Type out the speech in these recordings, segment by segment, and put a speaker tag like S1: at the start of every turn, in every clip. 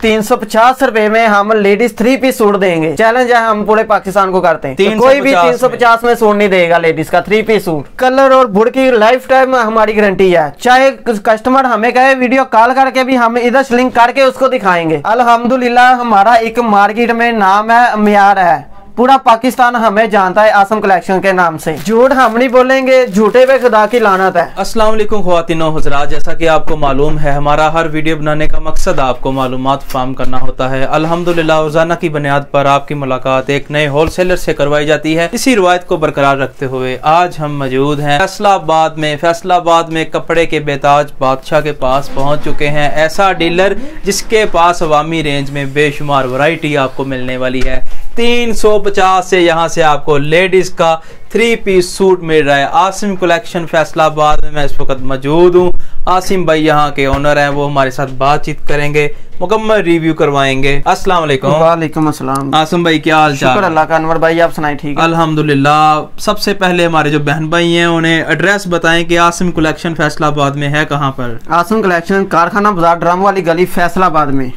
S1: 350 रुपए में हम लेडीज 3 पीस सूट देंगे। चैलेंज है, हम पूरे पाकिस्तान को करते हैं। तो कोई भी 350 में सूट नहीं देगा लेडीज का 3 पीस सूट। कलर और वुड की लाइफ टाइम हमारी गारंटी है। चाहे कस्टमर हमें कहे वीडियो कॉल करके भी हम इधर लिंक करके उसको दिखाएंगे। अल्हम्दुलिल्लाह हमारा एक मार्केट में नाम है, मियार है, पूरा पाकिस्तान हमें जानता है आसम कलेक्शन के नाम से। झूठ हम नहीं बोलेंगे, झूठे पे खुदा की लानत है।
S2: अस्सलाम वालेकुम ख्वातीन और हज़रात, जैसा कि आपको मालूम है हमारा हर वीडियो बनाने का मकसद आपको मालूमात फराहम करना होता है। अल्हम्दुलिल्लाह रोजाना की बुनियाद पर आपकी मुलाकात एक नए होलसेलर से करवाई जाती है। इसी रिवायत को बरकरार रखते हुए आज हम मौजूद हैं फैसलाबाद में कपड़े के बेताज बादशाह के पास पहुंच चुके हैं। ऐसा डीलर जिसके पास अवामी रेंज में बेशुमार वैरायटी आपको मिलने वाली है। 350 से यहाँ से आपको लेडीज का 3 पीस सूट मिल रहा है। आसिम कलेक्शन फैसलाबाद में मैं इस वक्त मौजूद हूँ। आसिम भाई यहाँ के ओनर हैं, वो हमारे साथ बातचीत करेंगे, मुकम्मल रिव्यू करवाएंगे। अस्सलाम वालेकुम।
S1: वालेकुम अस्सलाम।
S2: आसिम भाई क्या हाल चाल?
S1: शुक्र अल्लाह का। अनवर भाई आप सुनाए? ठीक है
S2: अल्हम्दुलिल्लाह। सबसे पहले हमारे जो बहन भाई हैं उन्हें एड्रेस बताएं कि आसिम कलेक्शन फैसलाबाद में है कहाँ पर?
S1: आसिम कलेक्शन कारखाना बाजार ड्राम वाली गली फैसलाबाद में,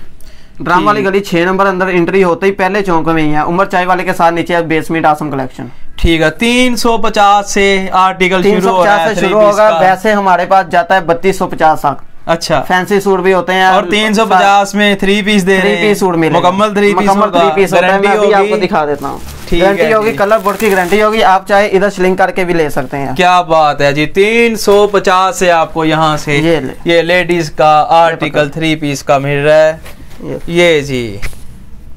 S1: ड्राम वाली गली 6 नंबर अंदर एंट्री होते ही पहले चौक में ही है। उमर चाय वाले के साथ नीचे बेसमेंट आसम कलेक्शन।
S2: ठीक है, 350 से आर्टिकल
S1: 350 से शुरू होगा। वैसे हमारे पास जाता है 3250 तक।
S2: अच्छा,
S1: फैंसी सूट भी होते हैं
S2: और 350 में 3 पीस दे रहे हैं।
S1: 3 पीस सूट मिलेगा,
S2: मुकम्मल 3 पीस
S1: होगा। मैं अभी आपको दिखा देता हूँ। गारंटी होगी, कलर बोर्ड की गारंटी होगी। आप चाहे इधर लिंक करके भी ले सकते हैं।
S2: क्या बात है जी। 350 से आपको यहाँ से ये लेडीज का आर्टिकल 3 पीस का मिल रहा है। ये जी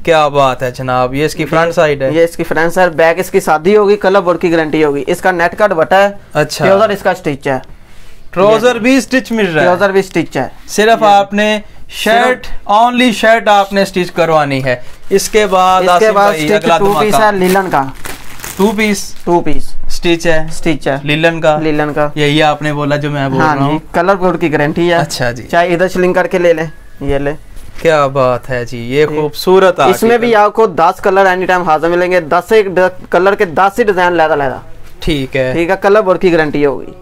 S2: क्या बात है जनाब। ये इसकी फ्रंट साइड है,
S1: ये इसकी फ्रंट साइड। बैक इसकी सादी होगी, कलर बोर्ड की गारंटी होगी। इसका नेट का दुपट्टा है।
S2: अच्छा,
S1: ट्राउजर इसका स्टिच है।
S2: ट्राउजर भी स्टिच मिल रहा है?
S1: ट्राउजर भी स्टिच है।
S2: सिर्फ आपने शर्ट, ओनली शर्ट आपने स्टिच करवानी है। इसके बाद
S1: स्टिच 2 पीस है लिलन का।
S2: 2 पीस स्टिच है लिलन का। यही आपने बोला जो मैं बोल रहा हूँ।
S1: कलर बोर्ड की गारंटी है।
S2: अच्छा जी,
S1: चाहे इधर लिंक करके ले लें। ये ले,
S2: क्या बात है जी। ये खूबसूरत।
S1: इसमें भी आपको 10 कलर एनी टाइम हाजिर मिलेंगे। 10 कलर के 10 ही डिजाइन लहदा। ठीक है, कलर बोर्ड की गारंटी होगी।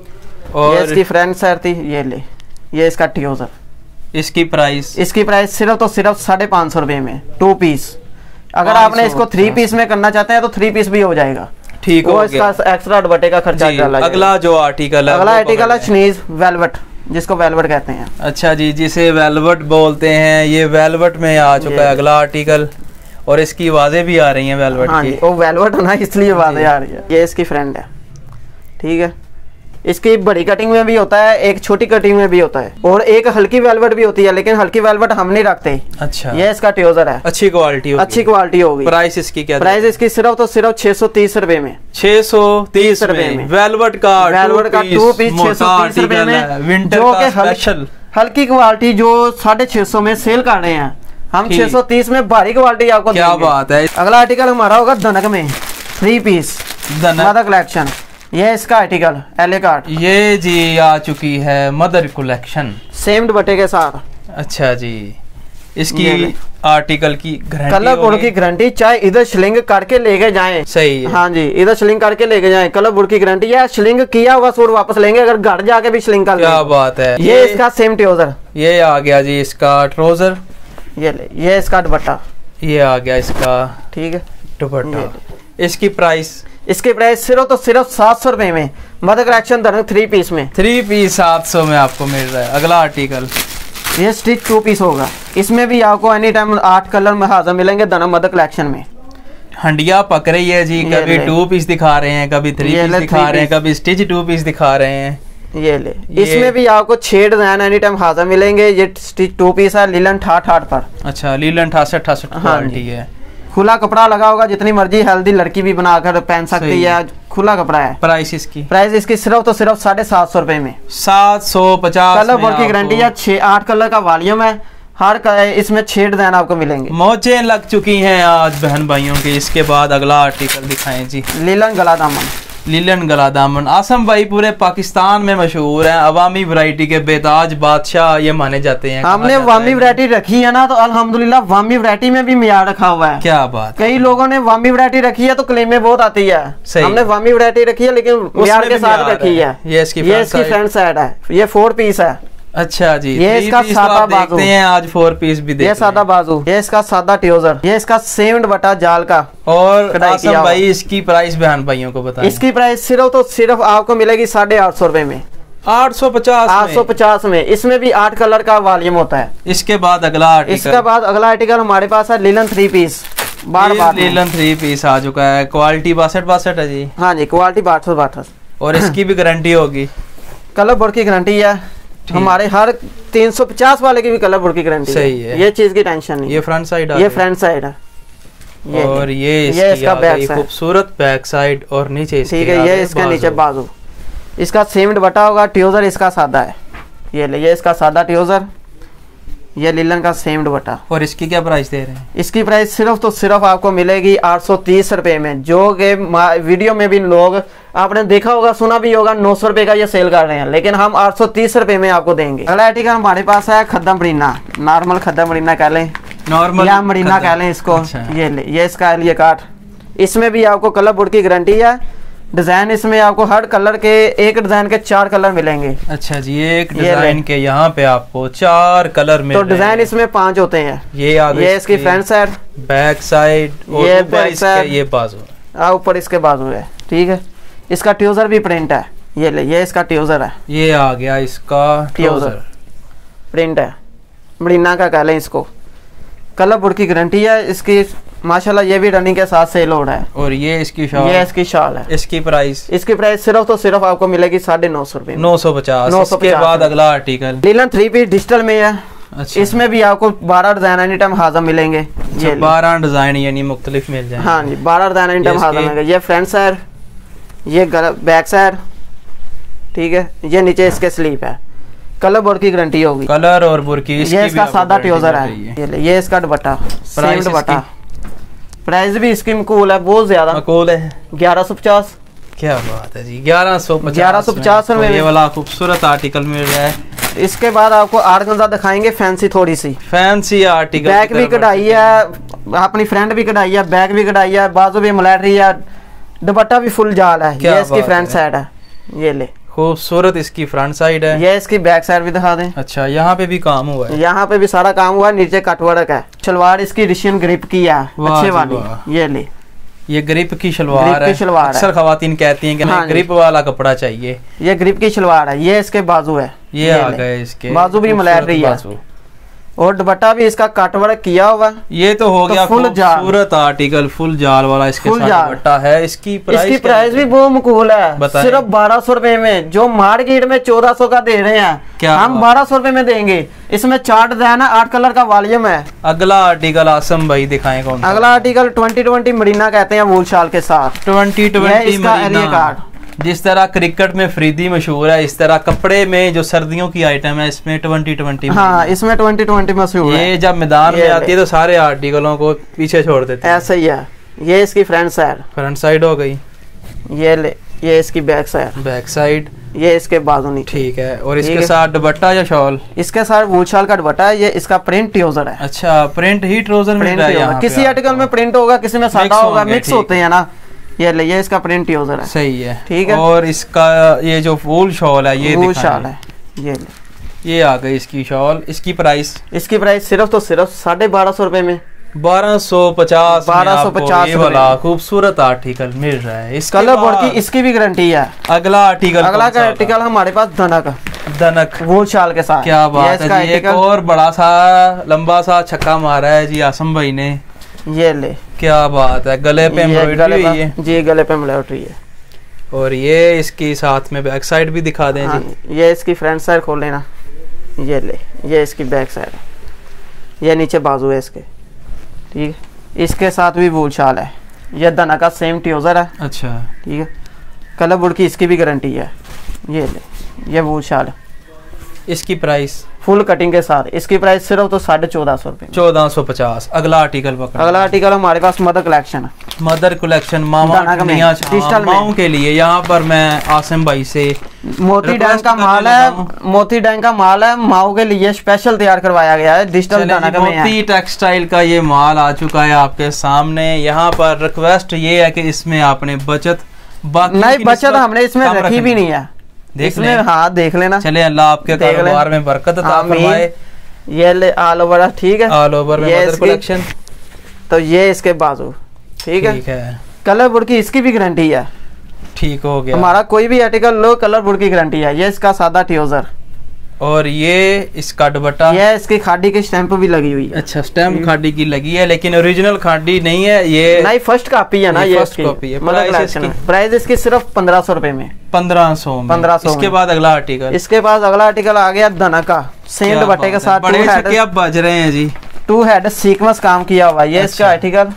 S1: और ये इसकी फ्रंट साइड थी। ये ले, ये इसका ट्राउजर।
S2: इसकी प्राइस
S1: सिर्फ तो सिर्फ 550 रुपए में 2 पीस। अगर आपने इसको 3 पीस में करना चाहते हैं तो 3 पीस भी हो जाएगा।
S2: ठीक है,
S1: इसका एक्स्ट्रा दुपट्टे का खर्चा।
S2: अगला जो आर्टिकल
S1: है शनीज वेलवेट, जिसको वेलवेट कहते हैं।
S2: अच्छा जी, जिसे वेलवेट बोलते हैं। ये वेलवेट में आ चुका है अगला आर्टिकल, और इसकी आवाजें भी आ रही हैं वेलवेट की।
S1: वो वेलवेट ना, इसलिए आवाजें आ रही है। ये इसकी फ्रेंड है। ठीक है, इसकी बड़ी कटिंग में भी होता है, एक छोटी कटिंग में भी होता है, और एक हल्की वेलवेट भी होती है, लेकिन हल्की वेलवेट हम नहीं रखते। अच्छा, ये इसका ट्राउजर है। अच्छी क्वालिटी होगी।
S2: प्राइस इसकी क्या?
S1: प्राइस इसकी सिर्फ 630 रुपए में।
S2: 630 रुपए में वेलवेट का
S1: 2 पीस 630 रुपए में। विंटर का स्पेशल हल्की क्वालिटी जो 650 में सेल कर रहे हैं, हम 630 में भारी क्वालिटी आपको।
S2: क्या बात है।
S1: अगला आर्टिकल हमारा होगा धनक में 3 पीस मदर कलेक्शन। ये इसका आर्टिकल एले कार्ड।
S2: ये जी आ चुकी है मदर कलेक्शन,
S1: सेम दुपट्टे के साथ।
S2: अच्छा जी, इसकी आर्टिकल की
S1: कलर बोर्ड की गारंटी। चाहे इधर स्लिंग करके लेके जाएं।
S2: सही है।
S1: हाँ जी, इधर स्लिंग करके लेके जाएं, कलर बोर्ड की गारंटी है। स्लिंग किया हुआ सूट वापस लेंगे, अगर घर जाके भी स्लिंग कर।
S2: क्या बात है।
S1: ये इसका सेम ट्राउजर। ये
S2: आ गया जी इसका ट्राउजर।
S1: ये इसका दुपट्टा। ये आ गया इसका। ठीक है,
S2: दुपट्टा। इसकी प्राइस
S1: सिर्फ तो सिर्फ 700 रुपए में मदर कलेक्शन धनक 3 पीस में।
S2: 3 पीस 700 में आपको मिल रहा है। अगला आर्टिकल
S1: ये स्टिच 2 पीस होगा। इसमें भी आपको एनी टाइम 8 कलर में हाजिर मिलेंगे धनक मदर कलेक्शन में।
S2: हंडिया पक रही है जी, कभी 2 पीस दिखा रहे हैं, कभी 3 पीस दिखा रहे हैं, कभी स्टिच 2 पीस दिखा रहे हैं।
S1: ये ले, इसमें भी आपको 6 डिजाइन एनी टाइम हाजिर मिलेंगे। ये स्टिच 2 पीस है लिलन 68 पर। अच्छा,
S2: लिलन 68 क्वालिटी है।
S1: खुला कपड़ा लगा होगा, जितनी मर्जी हेल्दी लड़की भी बनाकर पहन सकती है। खुला कपड़ा है। प्राइस इसकी सिर्फ तो सिर्फ 750 रुपए में।
S2: 750।
S1: कलर बोर्ड की गारंटी है। 8 कलर का वॉल्यूम है। हर इसमें 6 डिजाइन आपको मिलेंगे।
S2: मौजें लग चुकी हैं आज बहन भाइयों की। इसके बाद अगला आर्टिकल दिखाएं जी।
S1: लिलन गला दामन।
S2: लिलन गला दामन। आसम भाई पूरे पाकिस्तान में मशहूर हैं, अवामी वैरायटी के बेताज बादशाह ये माने जाते हैं।
S1: हमने वामी वैरायटी रखी है ना, तो अल्हम्दुलिल्लाह वामी वैरायटी में भी मियार रखा हुआ है।
S2: क्या बात।
S1: कई लोगों ने वामी वैरायटी रखी है तो क्लेमें बहुत आती है। हमने वामी वैरायटी रखी है लेकिन मियार के साथ रखी है। ये इसकी फ्रंट साइड है। ये 4 पीस है।
S2: अच्छा जी,
S1: ये इसका सादा बाजू
S2: देखते हैं, आज 4 पीस भी देखते हैं।
S1: ये सादा बाजू, ये इसका सादा ट्यूजर, ये इसका सेम दुपट्टा जाल का।
S2: और आसम भाई इसकी प्राइस बहन भाइयों को बताएं।
S1: इसकी प्राइस सिर्फ आपको मिलेगी 850 रुपए में।
S2: 850
S1: में। इसमें भी 8 कलर का वॉल्यूम होता है।
S2: इसके बाद अगला
S1: आर्टिकल हमारे पास है लिलन 3 पीस।
S2: लिलन 3 पीस आ चुका है। क्वालिटी 62 है जी।
S1: हाँ जी, क्वालिटी 62।
S2: और इसकी भी गारंटी होगी,
S1: कलर बोर्ड की गारंटी है हमारे हर 350 वाले की भी कलर बोर्ड की गारंटी
S2: सही है।
S1: ये चीज की टेंशन नहीं।
S2: ये फ्रंट साइड
S1: ये फ्रंट साइड है।
S2: और ये इसका बैक साइड, खूबसूरत बैक साइड और नीचे
S1: ठीक है। ये इसका नीचे बाजू, इसका सेम दुपट्टा होगा। ट्यूजर इसका सादा है। ये इसका सादा ट्यूजर, ये लिलन का सेम दुपट्टा।
S2: और इसकी क्या प्राइस दे रहे हैं?
S1: इसकी प्राइस सिर्फ आपको मिलेगी 830 रुपए में। जो कि वीडियो में भी लोग आपने देखा होगा, सुना भी होगा, 900 रुपए का ये सेल कर रहे हैं, लेकिन हम 830 रुपए में आपको देंगे। अगला आर्टिकल हमारे पास है खद्दम मरीना, नॉर्मल खद्दम मरीना कह लें,
S2: नॉर्मल
S1: या मरीना कह लें इसको।
S2: अच्छा।
S1: ये इसका एलिया काट। इसमें भी आपको कलर बोर्ड की गारंटी है। डिजाइन इसमें आपको हर कलर के, एक डिजाइन के 4 कलर मिलेंगे।
S2: अच्छा जी, एक डिजाइन के यहाँ पे आपको 4 कलर मिल
S1: तो डिजाइन इसमें 5 होते हैं।
S2: ये
S1: इसकी फ्रंट साइड,
S2: बैक साइड,
S1: ये बैक साइड,
S2: ये बाजू,
S1: ऊपर इसके बाजू है। ठीक है। इसका ट्यूजर भी प्रिंट है। ये इसका ट्यूजर है।
S2: ये आ गया इसका ट्यूजर,
S1: प्रिंट है, मरीना का कह लें इसको। कलर बोर्ड की गारंटी है इसकी माशाल्लाह। ये भी रनिंग के साथ सेल हो रहा है।
S2: और ये इसकी शाल,
S1: ये इसकी शाल है।
S2: इसकी प्राइस
S1: सिर्फ आपको मिलेगी 950 रुपए।
S2: 950। इसके बाद अगला आर्टिकल
S1: लिलन 3 पीस डिजिटल में है।
S2: अच्छा।
S1: इसमें भी आपको 12 डिजाइन एनी टाइम हाजिर मिलेंगे।
S2: ये 12 डिजाइन यानी मुख्तलिफ मिल जाएंगे।
S1: हाँ जी, 12 डिजाइन एनी टाइम हाजिर मिलेंगे। ये फ्रंट साइड, ये बैक साइड। ठीक है। ये नीचे इसके स्लीप है। कलर बोर्ड की गारंटी होगी।
S2: कलर और बोर्ड की।
S1: ये इसका सादा ट्यूजर है। ये इसका दुपट्टा, सेम दुपट्टा। प्राइस भी इसकी मकूल है, बहुत ज्यादा
S2: मकूल है।
S1: 1150।
S2: क्या बात है जी,
S1: 1150 में
S2: ये वाला खूबसूरत आर्टिकल मिल रहा है।
S1: इसके बाद आपको आर्गेन्जा दिखाएंगे, फैंसी थोड़ी सी
S2: फैंसी आर्टिकल।
S1: बैक भी कढ़ाई है, अपनी फ्रंट भी कढ़ाई है, बैक भी कढ़ाई है, बाजू भी मिलिट्री है, दुपट्टा भी फुल जाल है। ये इसकी फ्रंट साइड है। ये ले
S2: खूबसूरत इसकी फ्रंट साइड है।
S1: ये इसकी बैक साइड भी दिखा दें।
S2: अच्छा, यहाँ पे भी काम हुआ है।
S1: यहाँ पे भी सारा काम हुआ है। नीचे कटवर्क है। शलवार इसकी रिशियन ग्रिप की है, अच्छे वाली। ये ले,
S2: ये ग्रिप की शलवार है। अक्सर खवातीन कहती हैं कि नहीं, ग्रिप वाला कपड़ा चाहिए।
S1: ये ग्रिप की शलवार है। ये इसके बाजू है।
S2: ये आ गए इसके
S1: बाजू भी मिलिट्री है। और दुपट्टा भी इसका कटवर्क किया हुआ।
S2: ये तो हो गया फुल खूबसूरत आर्टिकल, फुल जाल वाला इसके साथ दुपट्टा है। इसकी
S1: प्राइस भी बहुत मकबूल है, सिर्फ 1200 रुपए में। जो मार्केट में 1400 का दे रहे हैं, हम 1200 रुपए में देंगे। इसमें 4 डिजाइन है, 8 कलर का वॉल्यूम है।
S2: अगला आर्टिकल आसम भाई दिखाएं कौन सा?
S1: अगला आर्टिकल 2020 मरीना कहते हैं, वूल शाल के साथ।
S2: 2020 मरीना। जिस तरह क्रिकेट में फरीदी मशहूर है, इस तरह कपड़े में जो सर्दियों की आइटम है, इसमें 2020।
S1: हाँ, इसमें 2020 मशहूर है।
S2: ये जब मैदान में आती है तो सारे आर्टिकलों को पीछे छोड़ देते हैं।
S1: ऐसा ही है। ये इसकी फ्रंट साइड
S2: हो गई।
S1: ये इसकी बैक साइड। ये इसके बाजू नहीं।
S2: ठीक है। और इसके साथ दुपट्टा या शॉल?
S1: इसके साथ वूल शाल का दुपट्टा है। ये इसका प्रिंट ट्यूजर है।
S2: अच्छा, प्रिंट ही ट्राउजर मिल रहा है यहाँ पे।
S1: किसी आर्टिकल में प्रिंट होगा, किसी में सादा होगा, मिक्स होते हैं ना। ये इसका प्रिंट ट्यूजर है।
S2: सही है।
S1: ठीक है।
S2: और इसका ये जो वूल शॉल है, ये
S1: वूल शाल है।
S2: ये आ गई इसकी शॉल। इसकी प्राइस
S1: सिर्फ 1250 रुपए में।
S2: 1250 ये वाला खूबसूरत आर्टिकल मिल रहा है। इस
S1: कलर बोर्ड की इसकी भी गारंटी है।
S2: अगला आर्टिकल
S1: हमारे पास दनक वूल शाल के साथ।
S2: क्या बात है जी, एक और बड़ा सा लंबा सा छक्का मारा है जी आसम भाई ने।
S1: ये ले, क्या
S2: बात है, गले पे एम्ब्रॉयडरी है
S1: जी, गले पे एम्ब्रॉयडरी है।
S2: और ये इसकी साथ में बैक साइड भी दिखा दें जी।
S1: ये इसकी फ्रंट साइड खोल लेना। ये ले, ये इसकी बैक साइड है। ये नीचे बाजू है इसके। ठीक है। इसके साथ भी वूल शाल है। ये दना का सेम ट्यूजर है।
S2: अच्छा।
S1: ठीक है। कलर बोर्ड की इसकी भी गारंटी है। ये ले, ये वूल शाल है।
S2: इसकी प्राइस
S1: फुल कटिंग के साथ। इसकी प्राइस सिर्फ 1450 रुपए।
S2: 1450। अगला आर्टिकल
S1: हमारे पास मदर कलेक्शन है।
S2: मदर कलेक्शन मामाओं के लिए। यहाँ पर मैं आसिम भाई से
S1: मोती डैंग का माल है। मोती डैंग का माल है, माओ के लिए स्पेशल तैयार करवाया गया है। डिजिटल
S2: मोती टेक्सटाइल का ये माल आ चुका है आपके सामने। यहाँ पर रिक्वेस्ट ये है कि इसमें आपने बचत
S1: नहीं, बचत हमने इसमें रखी भी नहीं है। इसमें हाँ देख लेना।
S2: चले अल्लाह आपके कारोबार में बरकत अता फरमाए।
S1: ये ऑल ओवर, ठीक है,
S2: ऑल ओवर में मदर कलेक्शन।
S1: तो ये इसके बाजू, ठीक है। कलर बोर्ड की इसकी भी गारंटी है।
S2: ठीक हो गया।
S1: हमारा कोई भी आर्टिकल लो कलर बोर्ड की गारंटी है। ये इसका सादा ट्राउजर
S2: और ये इसका दुपट्टा,
S1: ये इसकी खादी की स्टैंप भी लगी हुई है।
S2: अच्छा, स्टैम्प खादी की लगी है, लेकिन ओरिजिनल खादी नहीं है ये।
S1: नहीं, फर्स्ट कॉपी है ना, ये
S2: फर्स्ट कॉपी है।
S1: प्राइस इसकी सिर्फ 1500 रुपए में।
S2: 1500। इसके बाद अगला आर्टिकल,
S1: इसके बाद अगला आर्टिकल आ गया धनका, सेम दुपट्टे के साथ।
S2: बड़े छक्के अब बज रहे हैं जी।
S1: 2 हेड सीक्वेंस काम किया हुआ ये इसका आर्टिकल।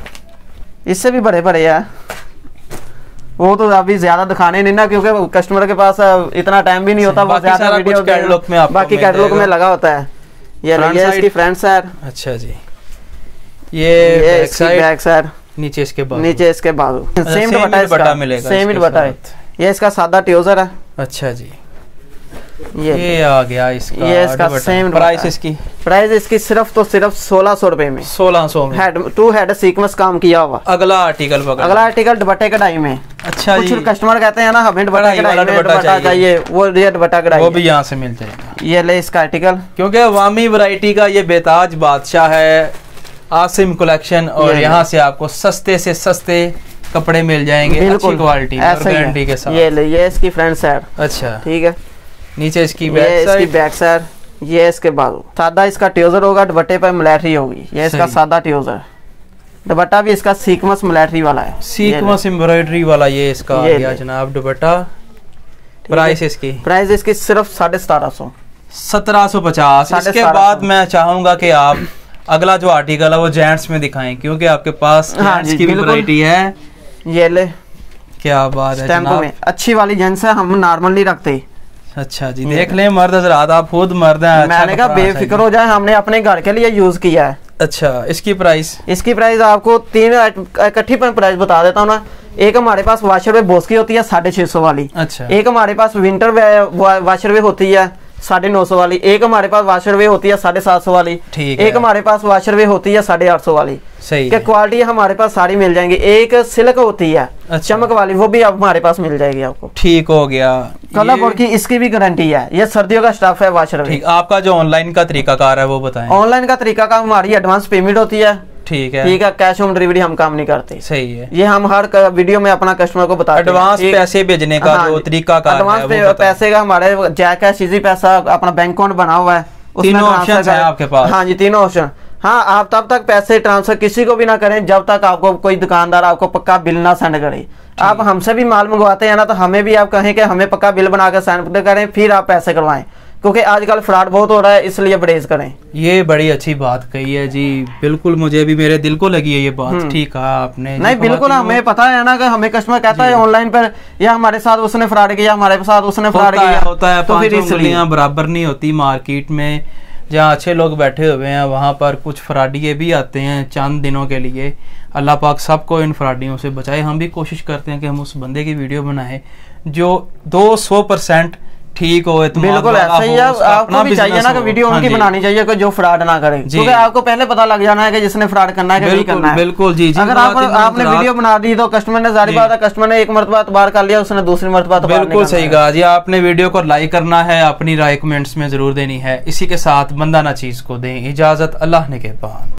S1: इससे भी बड़े बड़े है, वो तो अभी ज्यादा दिखाने नहीं ना, क्योंकि कस्टमर के पास इतना टाइम भी नहीं होता। वो ज्यादा वीडियो बाकी कैटलॉग में लगा होता है। ये इसकी फ्रंट साइड।
S2: अच्छा जी, ये
S1: बैक साइड,
S2: नीचे इसके
S1: बाजू सेम दुपट्टा मिलेगा, सेम दुपट्टा है। ये इसका सादा ट्राउजर है।
S2: अच्छा जी, ये आ गया इसका,
S1: ये इसका सेम
S2: प्राइस। इसकी
S1: सिर्फ 1600 रुपए में।
S2: 1600 में
S1: हेड 2 हेड सीक्वेंस काम किया हुआ।
S2: अगला आर्टिकल
S1: दुपट्टे कढ़ाई में।
S2: अच्छा जी,
S1: कुछ कस्टमर कहते हैं ना हमें दुपट्टा चाहिए, वो ये दुपट्टा कढ़ाई
S2: वो भी यहाँ से मिल जाएगा।
S1: ये ले इसका आर्टिकल,
S2: क्योंकि अवामी वैरायटी का ये बेताज बादशाह है आसिम कलेक्शन, और यहाँ से आपको सस्ते से सस्ते कपड़े मिल जाएंगे, अच्छी क्वालिटी और गारंटी के साथ।
S1: ये इसकी फ्रंट साइड।
S2: अच्छा,
S1: ठीक है।
S2: नीचे इसकी बैक
S1: साइड, ये इसके बाजू। सादा इसका ट्राउजर होगा, दुपट्टे पर मिलिट्री होगी। ये इसका सादा ट्राउजर, दुपट्टा भी इसका सीक्वेंस मिलिट्री वाला है,
S2: सीक्वेंस एम्ब्रॉयडरी वाला। ये इसका आ गया जनाब दुपट्टा। प्राइस इसकी
S1: सिर्फ 1750।
S2: 1750। इसके बाद मैं चाहूंगा कि आप अगला जो आर्टिकल है वो जेंट्स में दिखाएं, क्योंकि आपके पास जेंट्स की भी वैरायटी है।
S1: ये ले,
S2: क्या बात है जनाब,
S1: अच्छी वाली जेंट्स है, हम नॉर्मल नहीं रखते।
S2: अच्छा जी, देख लें मर्द हजरात, आप खुद मर्द हैं। अच्छा,
S1: मैंने कहा बेफिक्र हो जाए, हमने अपने घर के लिए यूज किया है।
S2: अच्छा, इसकी प्राइस
S1: आपको 3 इकट्ठी प्राइस बता देता हूँ ना। एक हमारे पास वॉशरवे बोस की होती है 650 वाली।
S2: अच्छा,
S1: एक हमारे पास विंटर वॉशरवे होती है 950 वाली। एक हमारे पास वॉशरवे होती है 750 वाली।
S2: ठीक
S1: एक हमारे पास वॉशरवे होती है 850 वाली।
S2: सही
S1: है। क्वालिटी हमारे पास सारी मिल जाएंगी। एक सिल्क होती है, अच्छा, चमक वाली, वो भी हमारे पास मिल जाएगी आपको।
S2: ठीक हो गया।
S1: कलर बोर्ड की इसकी भी गारंटी है। ये सर्दियों का स्टाफ है वॉशरवे।
S2: ठीक, आपका जो ऑनलाइन का तरीकाकार है वो बताएं।
S1: ऑनलाइन का तरीकाकार हमारी एडवांस पेमेंट होती है।
S2: ठीक है,
S1: कैश ऑन डिलीवरी हम काम नहीं करते।
S2: सही है,
S1: ये हम हर वीडियो में अपना कस्टमर को बताते हैं।
S2: एडवांस पैसे भेजने का जो तरीका का
S1: एडवांस पैसे का हमारे जैक कैश, इजी पैसा, अपना बैंक अकाउंट बना हुआ है,
S2: तीनों ऑप्शन है आपके पास।
S1: हाँ जी, तीनों ऑप्शन। हाँ, आप तब तक पैसे ट्रांसफर किसी को भी ना करें जब तक आपको कोई दुकानदार आपको पक्का बिल ना सेंड करे। आप हमसे भी माल मंगवाते हैं ना, तो हमें भी आप कहें कि हमें पक्का बिल बनाकर सेंड करें, फिर आप पैसे करवाएं, क्योंकि आजकल फ्रॉड बहुत हो रहा है, इसलिए परहेज करें।
S2: ये बड़ी अच्छी बात कही है जी, बिल्कुल मुझे भी मेरे दिल को लगी है ये बात। ठीक है आपने।
S1: नहीं, बिल्कुल हमें पता है ना कि हमें कस्टमर कहता है ऑनलाइन पर या हमारे साथ उसने फ्रॉड किया, हमारे साथ उसने फ्रॉड किया
S2: होता है। तो फिर इसलिए बराबर नहीं होती मार्केट में। जहाँ अच्छे लोग बैठे हुए हैं वहाँ पर कुछ फ्रॉडिये भी आते हैं चंद दिनों के लिए। अल्लाह पाक सबको इन फ्रॉडियों से बचाए। हम भी कोशिश करते हैं कि हम उस बंदे की वीडियो बनाए जो 200% ठीक हो।
S1: बिल्कुल ऐसा ही है, आपको भी चाहिए ना कि वीडियो उनकी बनानी चाहिए कि जो फ्रॉड ना करे, क्योंकि आपको पहले पता लग जाना है कि जिसने फ्रॉड करना है कि नहीं करना है।
S2: बिल्कुल जी।
S1: अगर आपने वीडियो बना दी तो कस्टमर ने, जारी बात है, कस्टमर ने एक मरतबा एतबार कर लिया, उसने दूसरी मरतबा
S2: बिल्कुल सही कहा जी। आपने वीडियो को लाइक करना है, अपनी राय कमेंट्स में जरूर देनी है। इसी के साथ बंदा ना चीज को दें इजाजत, अल्लाह ने के बाद।